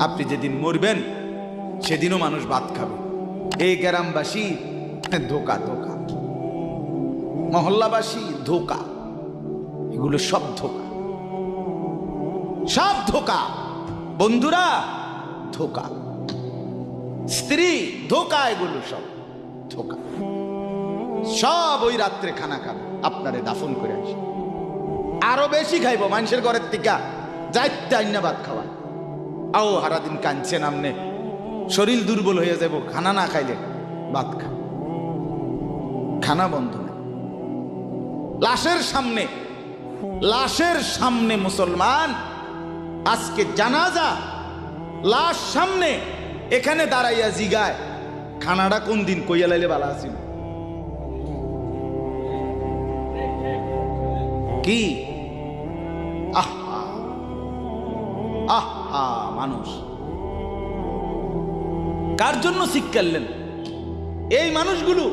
আপনি যেদিন মরবেন সেদিনও মানুষ ভাত খাবে। এই গ্রামবাসী ধোকা ধোকা, মহল্লাবাসী ধোকা, এগুলো সব ধোকা, সব ধোকা। বন্ধুরা ধোকা, স্ত্রী ধোকা, এগুলো সব ধোকা। সব ওই রাত্রে খানা খাবে, আপনারে দাফন করে আসে। আরো বেশি খাইব মানুষের ঘরের থেকে যাইতে আইনা ভাত খাওয়া। আও হারাদিন কাঁদছেন আমনে, শরীর দুর্বল হয়ে যাব খানা না খাইলে। ভাত খা, খানা বন্ধ না। লাশের সামনে, লাশের সামনে মুসলমান আজকে জানাজা, লাশ সামনে, এখানে দাঁড়াইয়া জিগায় খানাটা কোন দিন কইয়া লাইলে ভালো আছিল। কি আহা আহা, মানুষ কার জন্য শিক্ষালেন? এই মানুষগুলো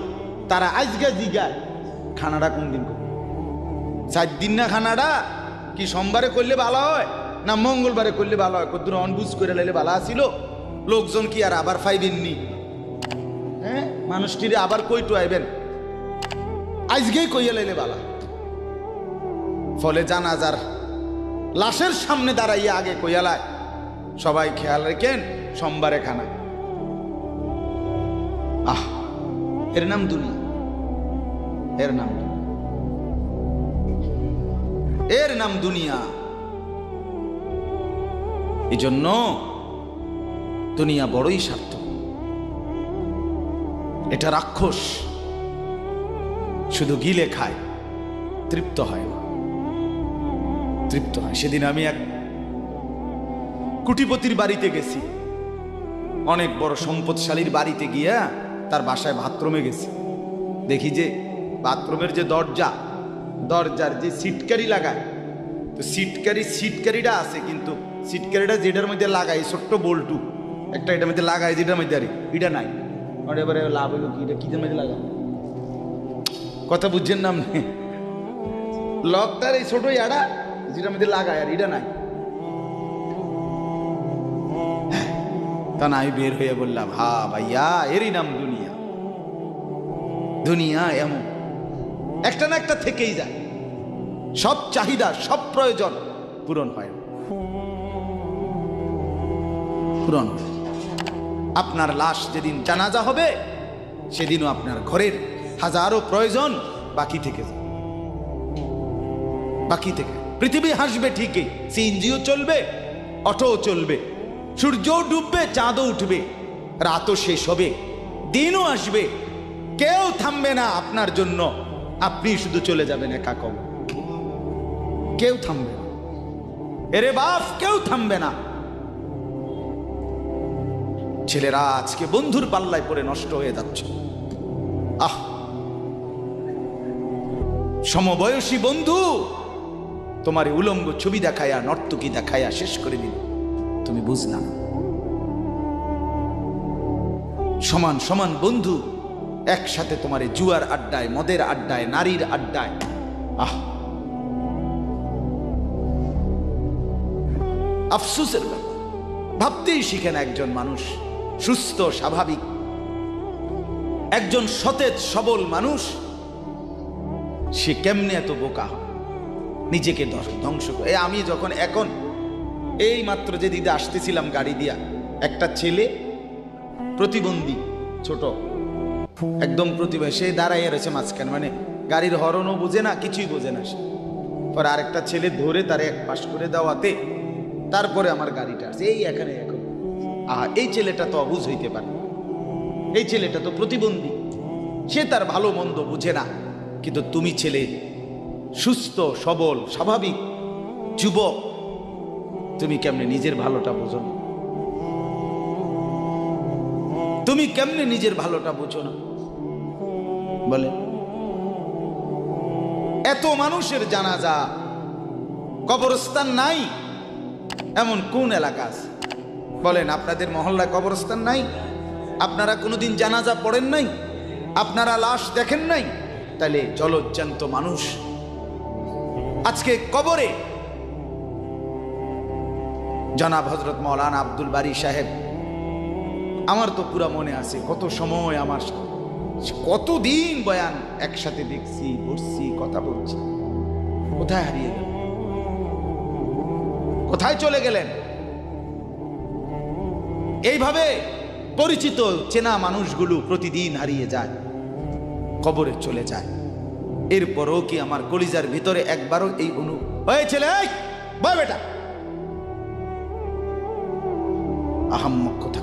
তারা আজকে জিগায় খানাটা কোন দিন, 4 দিন না খানাটা কি সোমবারে করলে ভালো হয় না মঙ্গলবারে করলে ভালো হয়? কত অনবুঝ করে লাইলে ভালো আসিল, লোকজন কি আর আবার পাইবেননি? হ্যাঁ, মানুষটির আবার কইটু আইবেন, আজকেই কইয়া লাইলে ভালো। ফলে জানাজার লাশের সামনে দাঁড়াইয়া আগে কইয়ালায় সবাই খেয়াল রেখেন সোমবারে খানা। আহ, এর নাম দুনিয়া, এর নাম দুনিয়া, এর নাম দুনিয়া। এই জন্য দুনিয়া বড়ই স্বার্থ, এটা রাক্ষস, শুধু গিলে খায়, তৃপ্ত হয় না, তৃপ্ত হয়। সেদিন আমি এক কুটিপতির বাড়িতে গেছি, অনেক বড় সম্পদশালীর বাড়িতে গিয়া তার বাসায় বাথরুমে গেছি। দেখি যে বাথরুমের যে দরজা, দরজার যে সিটকারি লাগায়, তো সিটকারিটা আছে, কিন্তু সিটকারিটা যেটার মধ্যে লাগাই ছোট্ট বল্টু একটা, এটার মধ্যে লাগাই যেটার মধ্যে আরে এটা নাই। এবারে লাভ হইল কি, এটা কিদের মধ্যে লাগাই, কথা বুঝছেন না আপনি? লকটার এই ছোট ইয়াটা যেটার মধ্যে লাগায় আর এটা নাই। তা না, আমি বের হয়ে বললাম, হা ভাইয়া, এরই নাম দুনিয়া। দুনিয়া এমন একটা না একটা থেকেই যায়, সব চাহিদা, সব প্রয়োজন পূরণ হয়, পূরণ। আপনার লাশ যেদিন জানাজা হবে সেদিনও আপনার ঘরের হাজারো প্রয়োজন বাকি থেকে যায়, বাকি থেকে। পৃথিবী হাসবে ঠিকই, সিএনজিও চলবে, অটোও চলবে, সূর্যও ডুববে, চাঁদও উঠবে, রাতও শেষ হবে, দিনও আসবে, কেউ থামবে না আপনার জন্য। আপনি শুধু চলে যাবেন একা কবর, কেউ থামবে না। এরে বাপ, কেউ থামবে না। ছেলেরা আজকে বন্ধুর পাল্লায় পড়ে নষ্ট হয়ে যাচ্ছে। আহ, সমবয়সী বন্ধু তোমার উলঙ্গ ছবি দেখায়া, নর্তকী দেখায়া শেষ করে দিল, তুমি বুঝলা না। সমান সমান বন্ধু একসাথে তোমার জুয়ার আড্ডায়, মদের আড্ডায়, নারীর আড্ডায়, আহ, আফসোসের ব্যাপার। ভাবতেই শিখে না একজন মানুষ, সুস্থ স্বাভাবিক একজন সতেজ সবল মানুষ, সে কেমনে এত বোকা হয়, নিজেকে ধ্বংস করে। আমি যখন এখন এই মাত্র যে দিদা আসতেছিলাম গাড়ি দিয়া, একটা ছেলে প্রতিবন্ধী, ছোট একদম প্রতিবন্ধী, সে দাঁড়াইয়া রয়েছে মাঝখানে, মানে গাড়ির হরনও বোঝে না, কিছুই বোঝে না সে। পর আরেকটা ছেলে ধরে তারে এক পাশ করে দেওয়াতে তারপরে আমার গাড়িটা আসছে এই এখানে। এখন এই ছেলেটা তো অবুঝ হইতে পারে, এই ছেলেটা তো প্রতিবন্ধী, সে তার ভালো মন্দ বুঝে না। কিন্তু তুমি ছেলে সুস্থ সবল স্বাভাবিক যুবক, তুমি কেমনে নিজের ভালোটা বোঝো না? তুমি কেমনে নিজের ভালোটা বোঝো না বলে? এত মানুষের জানাজা, কবরস্থান নাই এমন কোন এলাকা আছে বলেন? আপনাদের মহল্লায় কবরস্থান নাই? আপনারা কোনোদিন জানাজা পড়েন নাই? আপনারা লাশ দেখেন নাই? তাহলে জলজ্জান্ত মানুষ আজকে কবরে জনাব হযরত মাওলানা আব্দুল বারী সাহেব, আমার তো পুরা মনে আছে কত সময় আমার কতদিন বয়ান একসাথে দেখছি, বসছি, কথা বলছি। কোথায় হারিয়ে গেল? কোথায় চলে গেলেন? এইভাবে পরিচিত চেনা মানুষগুলো প্রতিদিন হারিয়ে যায়, কবরে চলে যায়। এরপরও কি আমার কলিজার ভিতরে একবারও এই হয়েছিল, এই বয় বেটা আহাম্মক কথা